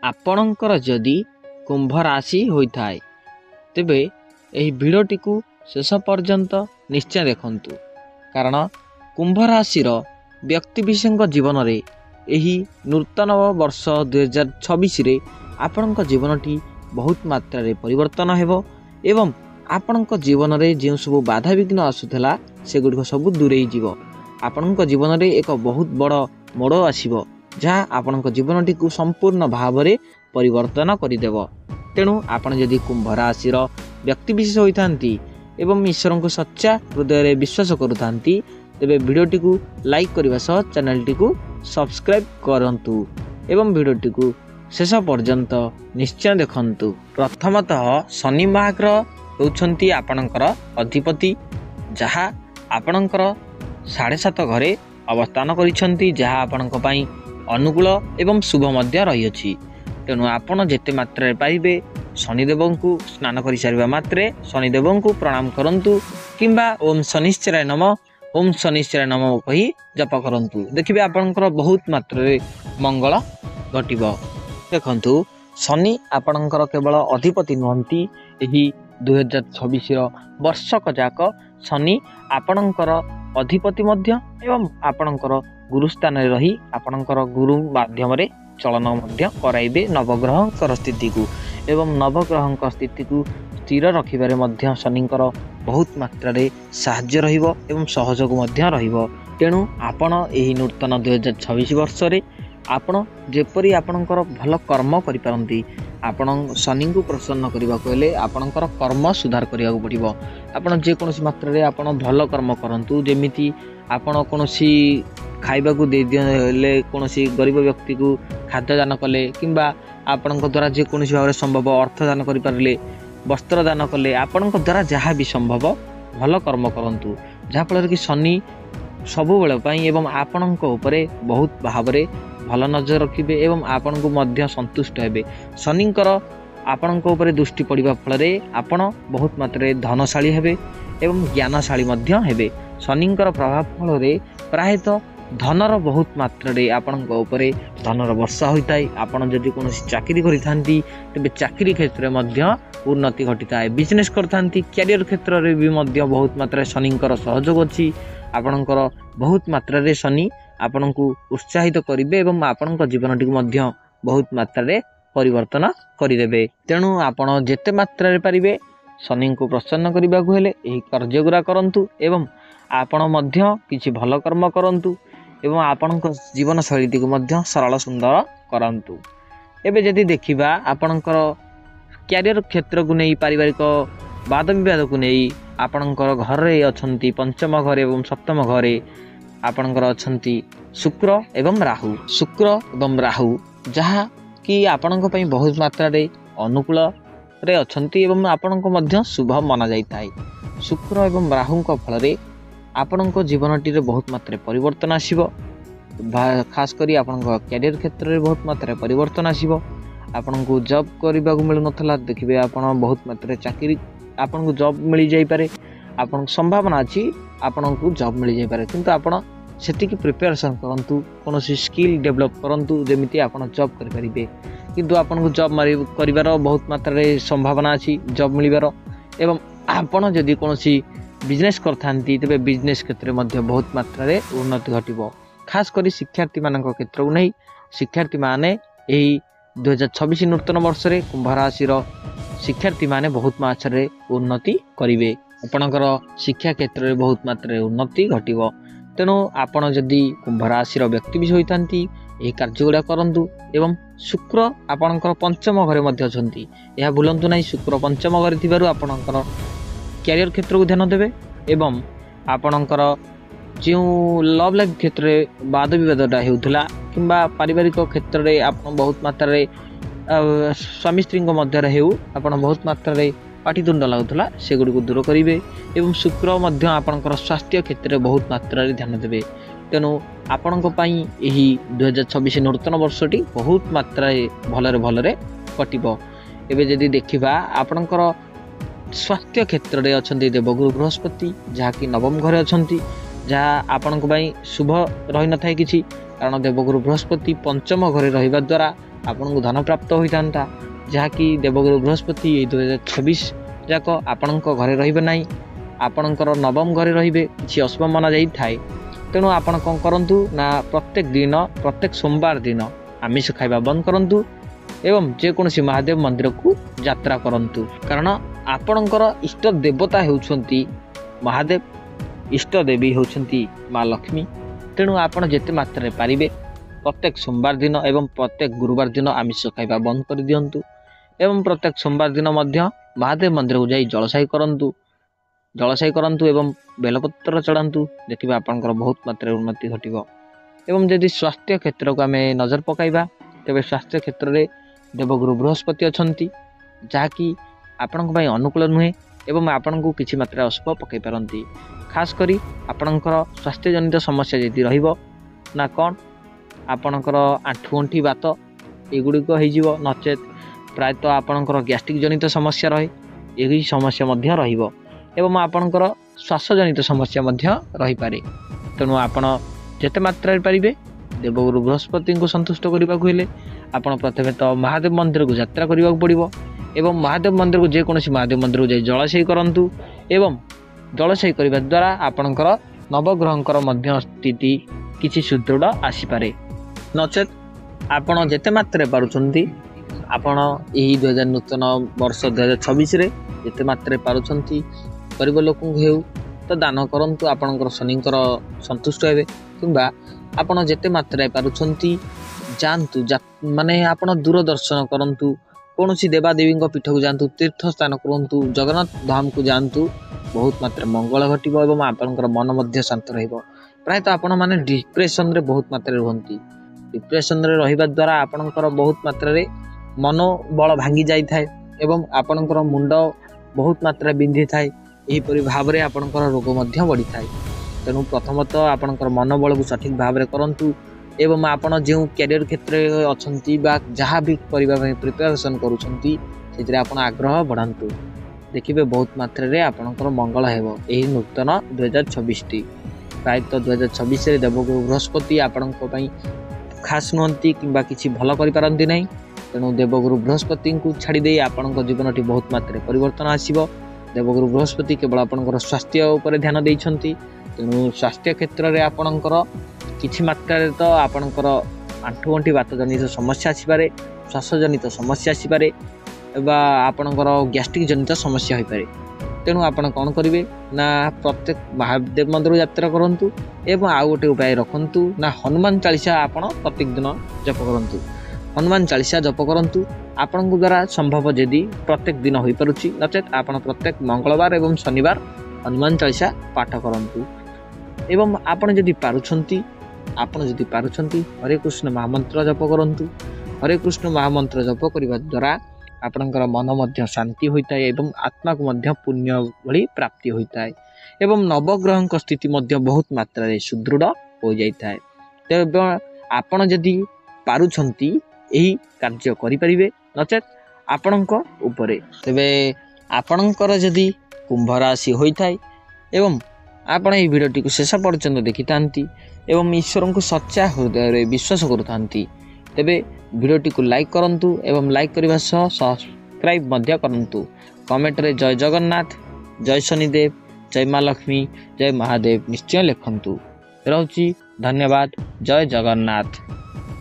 आपणकर जदि कुंभ राशि होता है तेबे यही भिडटी को शेष पर्यंत निश्चय देखंतु कारण कुंभ राशि व्यक्तिविशेष जीवन में यही नूतन वर्ष 2026 रे आपणक जीवनटी बहुत मात्रा परिवर्तन हेबो एवं आपणक जीवन में जो सब बाधा विघ्न आसूला सेगुड़ सब दूरे जीव आपणक जीवन में एक बहुत बड़ मोड़ आसीबो जहाँ आपणक जीवनटी को संपूर्ण भाव में परिवर्तन करदेव। तेणु आपण जदि कुंभ राशि व्यक्तिविशेष होती एवं ईश्वर को सच्चा हृदय विश्वास करूँ तेबे वीडियोटी को लाइक करने सह चैनल को सब्सक्राइब करंतु एवं वीडियोटी को शेष पर्यंत निश्चय देखंतु। प्रथमतः शनि महाग्रह होउछंती आपणकर अधिपति जहाँ आपणकर 7.5 घरे अवस्थान करिछंती जहाँ आपणक पई अनुकूल एवं शुभ मध्य रही। तेणु आपण जेते मात्रा पाइबे शनिदेव को स्नान कर सारिबा मात्रे शनिदेव को प्रणाम करंतु किंबा ओम शनिश्चराय नमः ओम शनिश्चराय नमः कही जप करंतु देखिबे आपणकर बहुत मात्रा मंगल घटिबो। देखंतु शनि आपणकर केवल अधिपति नुहंती एही 2026 वर्षक जाक शनि आपणकर अधिपति मध्य एवं आपणकर गुरुस्थान रही आपणकर गुरु माध्यम रे चलन मध्य कराइबे नवग्रह स्थिति को एवं नवग्रह स्थिति को स्थिर रखिबारे मध्य शनिंकर बहुत मात्रा रे साहाय्य रहिबो एवं सहयोग मध्य रहिबो। तेणु आपण एही नूतन 2026 वर्ष रे आपण जेपरी आपणकर भल कर्म करि पारंती आपण शनि को प्रसन्न करने को हेले आपणकर कर्म सुधार करिया को पड़िबो। आपण जे कोनोसी मात्रा रे आपण भल कर्म करंतु जेमिति आपण कोनोसी खाइबा को दे दिले कोनोसी गरीब व्यक्ति को खाद्य दान कले किंबा आपणक द्वारा जे कोनोसी भाव संभव अर्थ दान करि पारले वस्त्र दान कले आपणक द्वारा जहाँ भी संभव भल कर्म करंतु जहाँ फल कि शनि सबु बेले पई एवं आपणक उपरे बहुत भाव रे भल नजर रखिबे एवं आपण को मध्य संतुष्ट हेबे। शनिंकर आपणक उपरे दृष्टि पड़िबा फल रे आपण बहुत मात्रा धनशाली हेबे एवं ज्ञानशाली मध्य हेबे। शनिंकर प्रभाव फल रे प्रायतः धनर बहुत मात्रा रे आपणक उपरे धनर वर्षा होता है। आपण जदि कोनोसी चाकरी करिथांती तबे चाकरी क्षेत्र में मध्य उन्नति घटिता है। बिजनेस करथांती कैरियर क्षेत्र रे भी मध्य बहुत मात्रा शनिंकर सहयोग अछि। आपणकर बहुत मात्रा रे शनि आपण को उत्साहित करिवे एवं आपणक जीवन टी मध्य बहुत मात्रा रे परिवर्तन करिदेबे। तेणु आपण जेते मात्रा रे पारिबे शनि को प्रसन्न करने को हेले एही कार्य गुरा करंतु एवं आपण मध्य किछि भल कर्म करंतु एवं आपणक जीवन शैली को मध्य सरल सुंदर करंतु। एबे जदि देखिबा आपणकर कैरियर क्षेत्र को नहीं पारिवारिक वाद विवाद को नहीं आपणकर घर रे अछंती पंचम घर एवं सप्तम घरे आपणकर अछंती शुक्र एवं राहु जहाँ कि आपणक पई बहुत मात्रा रे अनुकूल रे अछंती एवं आपणक मध्य शुभ माना जाइता है। शुक्र एवं राहुंक फल रे आपणक जीवनटी रे बहुत मात्रा परिवर्तन आसीबो। खास करी आपणक कैरियर क्षेत्र रे बहुत मात्रा परिवर्तन आसीबो। आपणको जॉब करबा को मिलु नथला देखिबे आपण बहुत मात्रा चाकरी आपणको जॉब मिल जाई पारे आपण संभावना अछि आपणको जॉब मिल जाई पारे किंतु आपण सेतिकी प्रिपरेशन करंतु कोनोसी स्किल डेवलप करंतु जेमिति आपण जॉब करि परिबे किंतु आपणको जॉब करिवार बहुत मात्रा रे संभावना अछि जॉब मिलिबार एवं आपण जदि कोनोसी बिजनेस करथांती तबे बिजनेस क्षेत्र मध्ये बहुत मात्रा रे उन्नति घटिबो। खास करी शिक्षार्थी मानक क्षेत्र को नहीं शिक्षार्थी माने एही 2026 नूतन वर्ष रे कुंभ राशि शिक्षार्थी माने बहुत मात्रा रे उन्नति करिवे। आपणकर शिक्षा क्षेत्र रे बहुत मात्रा रे उन्नति घटिबो। तेणु आपण जदि कुंभ राशि व्यक्ति होइतांती एही कार्य गुडा करंतु एवं शुक्र आपणकर पंचम घरे मध्ये अछंती यह भूलंतु नहीं शुक्र पंचम घरे थिबारु आपणकर कैरियर क्षेत्र को ध्यान देवे एवं आपणकर जो लव लाइफ क्षेत्र में वाद विवादटा होता किंबा पारिवारिक क्षेत्र में आप बहुत मात्रा रे स्वामी स्त्री मध्य हेउ आपन बहुत मात्रा रे पाटितुंड लगुला सेगुड़ी को दूर करेंगे एवं शुक्र मध्य आपणकर स्वास्थ्य क्षेत्र में बहुत मात्रा रे ध्यान देवे। तेणु आपण 2026 नूतन वर्षटी बहुत मात्रा भलरे भलरे कटिबो। एबे जदि देखिबा आपणकर स्वास्थ्य क्षेत्र में अच्छा देवगुरु बृहस्पति जहाँकि नवम घरे अच्छा जहाँ आपण शुभ रही न था कि कारण देवगुरु बृहस्पति पंचम घरे रहिबा द्वारा आपन को धन प्राप्त होता जहाँकि देवगुरु बृहस्पति 2026 जाक आपण घरे रही ना आपणकर नवम घरे रे कि अशुभ मना जाए तेणु आपण कौन करूँ ना प्रत्येक सोमवार दिन आमिष खाଇବା बंद करूँ एवं जेकोसी महादेव मंदिर को यात्रा करूँ कारण आपणकर इष्ट देवता होउछंती महादेव इष्ट देवी होउछंती माँ लक्ष्मी तेणु आपण जेते मात्रा पारिबे प्रत्येक सोमवार दिन एवं प्रत्येक गुरुवार दिन आमिष खाଇବା बंद कर दियंतु एवं प्रत्येक सोमवार दिन मध्य महादेव मंदिर को जाई जलसाई करंतु एवं बेलपत्र चढ़ातु देखिए आपंकर बहुत मात्रा उन्नति घटिबो एवं यदि स्वास्थ्य क्षेत्र को आम नजर पकाइबा तेबे स्वास्थ्य क्षेत्र में देवगुरु बृहस्पति अछंती जहाँकि आपण अनुकूल नुहे एवं आपण को किसी मात्रा अशुभ पकई पारती खास करी आपणकर स्वास्थ्य जनित समस्या यदि रहिबो ना कौन आपणकर आंठुगंठी बात एगुड़िक हो नचेत प्रायतः आपणकर गैस्ट्रिक जनित समस्या रहे यही समस्या मध्य रहिबो एवं आपणकर श्वास जनित समस्या मध्य रही पारे तेणु आपण जेते मात्रा पारिबे देवगुरु बृहस्पति को संतुष्ट करने को हेले आपण प्रथमे तो महादेव मंदिर को यात्रा करने को पड़ो एवं महादेव मंदिर को जेकोसी महादेव मंदिर को जाई जलसाई करंतु एवं जलसाई करने द्वारा आपणकर नवग्रहंकर मध्य स्थिति किछि सुदृढ़ आसीपारे नचेत आपण जेते मात्रा पारुछंती आपण यही 2000 नूतन वर्ष 2026 रे जेते मात्रा पारुछंती गरीब लोक हो तो दान करंतु आपणकर शनिकर संतुष्ट हेबे किंबा आपण जेते मात्रा पारुछंती जानतु माने आपण दूरदर्शन करंतु कौन सी देवादेवी पीठ को जातु तीर्थ स्थान करंतु जगन्नाथ धाम को जातु बहुत मात्रा मंगल घटिबो एवं आपणकर मन मध्य शांत रहिबो प्रायतः आपण माने डिप्रेशन रे बहुत मात्रा रहंती डिप्रेशन रे रहिबा द्वारा आपणकर बहुत मात्रा रे मनोबल भांगी जाई थाए एवं आपणकर मुंड बहुत मात्रा बिंधि थाए यहीपरि भाव में आपणकर रोग मध्य बढ़ी थाए तेणु प्रथमतः आपणकर मनोबल को सठिक भाव में करंतु एवं आपण जो कैरियर क्षेत्र अच्छी जहाँ भी करने प्रिपेरेसन करुँच आपण आग्रह बढ़ातु देखिए बहुत मात्रा रे आपणकर मंगल हेबो एही नूतन 2026 टी प्रायतः 2026 रे देवगुरु बृहस्पति आपण खास नुहंती किंबा किसी भल करि पारंती नहीं तेणु देवगुरु बृहस्पति को छाड़ी दे आपण जीवन टी बहुत मात्रा परिवर्तन आसीबो देवगुरु बृहस्पति केवल आपणकर स्वास्थ्य उपर ध्यान देइछंती तेणु स्वास्थ्य क्षेत्र में आपणकर किछि मात्रा तो आपणकर आंठुगंठी बात जनित समस्या आसीपारे श्वास जनित समस्या आसीपारे एबा आपणकर गैस्ट्रिक जनित समस्या हो पारे तेणु आपण कौन करेंगे ना प्रत्येक महादेव मंदिर यात्रा करंतु एवं आउ गोटे उपाय रखंतु ना हनुमान चालीसा आपण प्रत्येक दिन जप करंतु हनुमान चालीसा जप करंतु आपण द्वारा संभव यदि प्रत्येक दिन हो पारुछि नचेत आपण प्रत्येक मंगलवार एवं शनिवार हनुमान चालीसा पाठ करंतु एवं आपण यदि पारुछंती हरे कृष्ण महामंत्र जप करंतु हरे कृष्ण महामंत्र जप करने द्वारा आपणकर मन मध्य शांति होता है एवं आत्मा को मध्य पुण्य भली प्राप्ति होता है एवं नवग्रह स्थिति मध्य बहुत मात्रा रे सुदृढ़ हो जाता है तेज आपण यदि पारुछंती यही कार्य करें नचेत आपणक उपरे तेबे आपणकर यदि कुंभ राशि होता है एवं आपण ये भिडियोटी को शेष पर्यंत देखी था एवं ईश्वर को सच्चा हृदय विश्वास करूँ तेबे भिडियोटी को लाइक करंतु एवं लाइक करने सब्सक्राइब मध्य करंतु कमेंट रे जय जगन्नाथ जय शनिदेव जय माँ लक्ष्मी जय महादेव निश्चय लिखंतु। रहुची धन्यवाद जय जगन्नाथ।